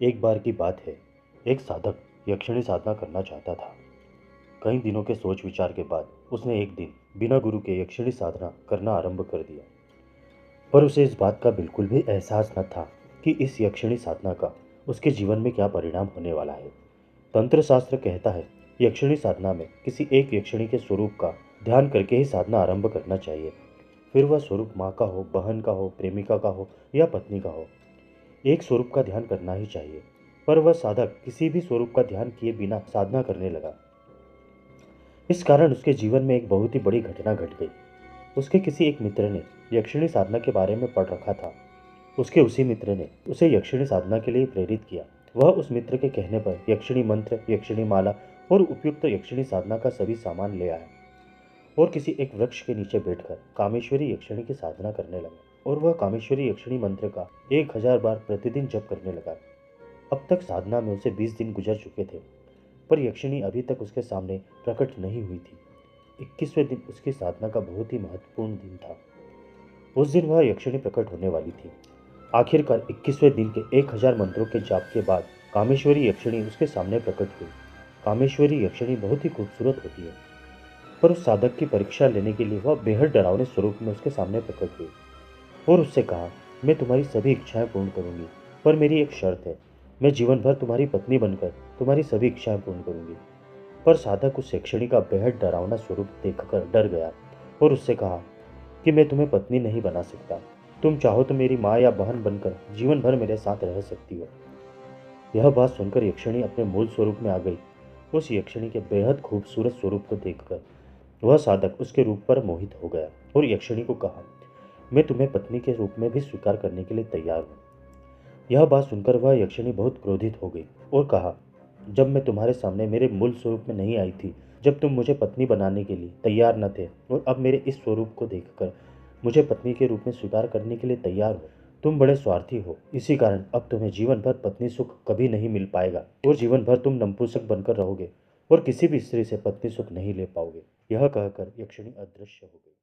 एक बार की बात है। एक साधक यक्षिणी साधना करना चाहता था। कई दिनों के सोच विचार के बाद उसने एक दिन बिना गुरु के यक्षिणी साधना करना आरंभ कर दिया। पर उसे इस बात का बिल्कुल भी एहसास न था कि इस यक्षिणी साधना का उसके जीवन में क्या परिणाम होने वाला है। तंत्र शास्त्र कहता है, यक्षिणी साधना में किसी एक यक्षिणी के स्वरूप का ध्यान करके ही साधना आरंभ करना चाहिए। फिर वह स्वरूप माँ का हो, बहन का हो, प्रेमिका का हो या पत्नी का हो, एक स्वरूप का ध्यान करना ही चाहिए। पर वह साधक किसी भी स्वरूप का ध्यान किए बिना साधना करने लगा। इस कारण उसके जीवन में एक बहुत ही बड़ी घटना घट गई। उसके किसी एक मित्र ने यक्षिणी साधना के बारे में पढ़ रखा था। उसके उसी मित्र ने उसे यक्षिणी साधना के लिए प्रेरित किया। वह उस मित्र के कहने पर यक्षिणी मंत्र, यक्षिणी माला और उपयुक्त यक्षिणी साधना का सभी सामान ले आया और किसी एक वृक्ष के नीचे बैठकर कामेश्वरी यक्षिणी की साधना करने लगा। और वह कामेश्वरी यक्षिणी मंत्र का 1000 बार प्रतिदिन जप करने लगा। अब तक साधना में उसे 20 दिन गुजर चुके थे, पर यक्षिणी अभी तक उसके सामने प्रकट नहीं हुई थी। 21वें दिन उसकी साधना का बहुत ही महत्वपूर्ण दिन था। उस दिन वह यक्षिणी प्रकट होने वाली थी। आखिरकार 21वें दिन के 1000 मंत्रों के जाप के बाद कामेश्वरी यक्षिणी उसके सामने प्रकट हुई। कामेश्वरी यक्षिणी बहुत ही खूबसूरत होती है, पर उस साधक की परीक्षा लेने के लिए वह बेहद डरावने स्वरूप में उसके सामने प्रकट हुई और उससे कहा, मैं तुम्हारी सभी इच्छाएं पूर्ण करूंगी, पर मेरी एक शर्त है। मैं जीवन भर तुम्हारी पत्नी बनकर तुम्हारी सभी इच्छाएं पूर्ण करूंगी। पर साधक उस यक्षिणी का बेहद डरावना स्वरूप देखकर डर गया और उससे कहा कि मैं तुम्हें पत्नी नहीं बना सकता। तुम चाहो तो मेरी माँ या बहन बनकर जीवन भर मेरे साथ रह सकती हो। यह बात सुनकर यक्षिणी अपने मूल स्वरूप में आ गई। उस यक्षिणी के बेहद खूबसूरत स्वरूप को देखकर वह साधक उसके रूप पर मोहित हो गया और यक्षिणी को कहा, मैं तुम्हें पत्नी के रूप में भी स्वीकार करने के लिए तैयार हूँ। यह बात सुनकर वह यक्षिणी बहुत क्रोधित हो गई और कहा, जब मैं तुम्हारे सामने मेरे मूल स्वरूप में नहीं आई थी, जब तुम मुझे पत्नी बनाने के लिए तैयार न थे, और अब मेरे इस स्वरूप को देखकर मुझे पत्नी के रूप में स्वीकार करने के लिए तैयार हो, तुम बड़े स्वार्थी हो। इसी कारण अब तुम्हें जीवन भर पत्नी सुख कभी नहीं मिल पाएगा और जीवन भर तुम नपुंसक बनकर रहोगे और किसी भी स्त्री से पत्नी सुख नहीं ले पाओगे। यह कहकर यक्षिणी अदृश्य हो गई।